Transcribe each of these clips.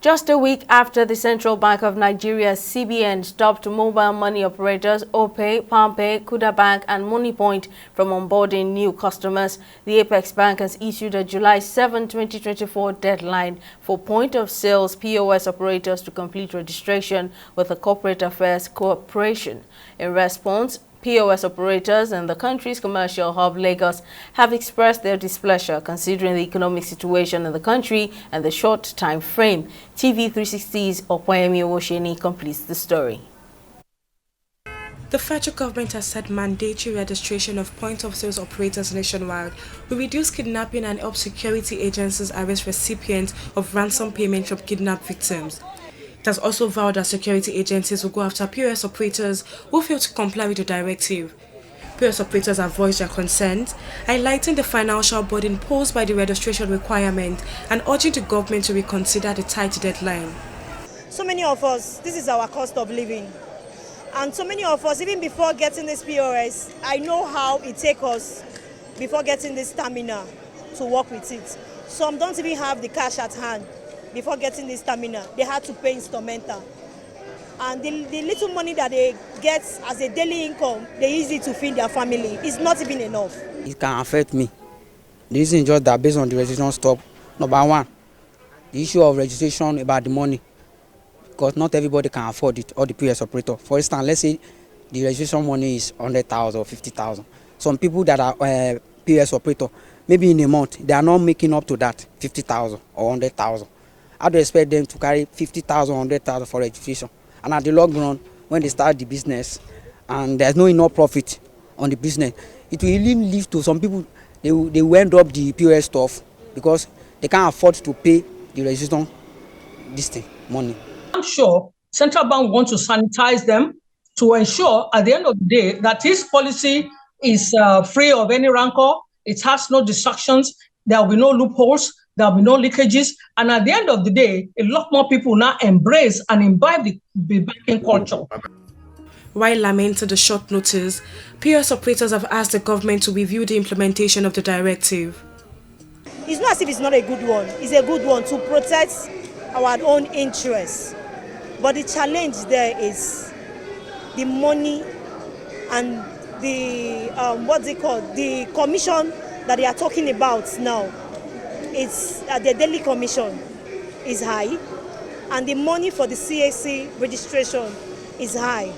Just a week after the Central Bank of Nigeria (CBN) stopped mobile money operators Opay, PalmPay, Kuda Bank and MoneyPoint from onboarding new customers, the Apex Bank has issued a July 7, 2024 deadline for point-of-sales POS operators to complete registration with the Corporate Affairs Corporation. In response, POS operators in the country's commercial hub, Lagos, have expressed their displeasure considering the economic situation in the country and the short time frame. TV360's Opoyemi Owosheni completes the story. The federal government has said mandatory registration of point-of-sales operators nationwide will reduce kidnapping and help security agencies arrest recipients of ransom payment from kidnapped victims. It has also vowed that security agencies will go after POS operators who fail to comply with the directive. POS operators have voiced their concerns, highlighting the financial burden posed by the registration requirement and urging the government to reconsider the tight deadline. So many of us, this is our cost of living. And so many of us, even before getting this POS, I know how it takes us before getting this stamina to work with it. Some don't even have the cash at hand. Before getting this stamina, they had to pay instrumental. And the little money that they get as a daily income, they use it to feed their family. It's not even enough. It can affect me. The reason is just that based on the registration stop, number one, the issue of registration about the money, because not everybody can afford it, or the POS operator. For instance, let's say the registration money is 100,000 or 50,000. Some people that are POS operator, maybe in a month, they are not making up to that 50,000 or 100,000. How do you expect them to carry 50,000, 100,000 for registration? And at the long run, when they start the business and there's no enough profit on the business, it will even lead to some people, they will end up the POS stuff because they can't afford to pay the registration money. I'm sure Central Bank wants to sanitize them to ensure at the end of the day that this policy is free of any rancor, it has no distractions, there will be no loopholes, there will be no leakages, and at the end of the day, a lot more people now embrace and imbibe the banking culture. While lamenting the short notice, POS operators have asked the government to review the implementation of the directive. It's not as if it's not a good one. It's a good one to protect our own interests. But the challenge there is the money and the, the commission that they are talking about now. It's the daily commission is high, and the money for the CAC registration is high,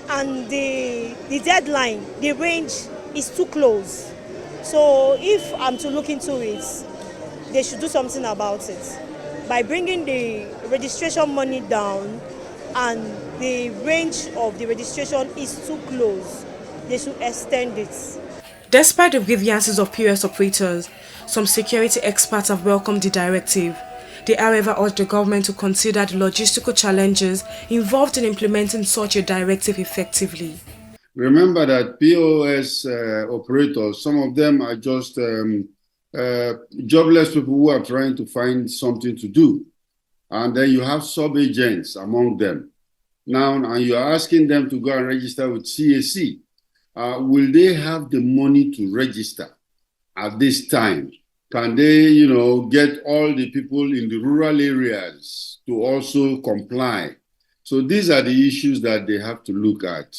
and the deadline, the range is too close. So if I'm to look into it, they should do something about it by bringing the registration money down, and the range of the registration is too close. They should extend it. Despite the grievances of POS operators, some security experts have welcomed the directive. They, however, urge the government to consider the logistical challenges involved in implementing such a directive effectively. Remember that POS operators, some of them are just jobless people who are trying to find something to do. And then you have sub-agents among them. Now, and you're asking them to go and register with CAC. Will they have the money to register at this time? Can they, get all the people in the rural areas to also comply? So these are the issues that they have to look at.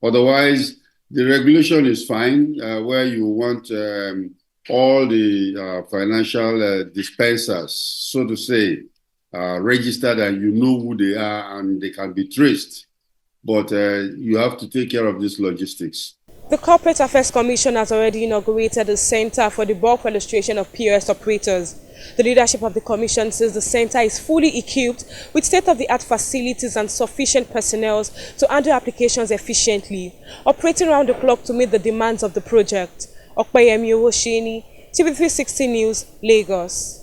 Otherwise, the regulation is fine, where you want all the financial dispensers, so to say, registered, and you know who they are and they can be traced. But you have to take care of this logistics. The Corporate Affairs Commission has already inaugurated a center for the bulk registration of POS operators. The leadership of the commission says the center is fully equipped with state-of-the-art facilities and sufficient personnel to handle applications efficiently, operating around the clock to meet the demands of the project. Opoyemi Owosheni, TV360 News, Lagos.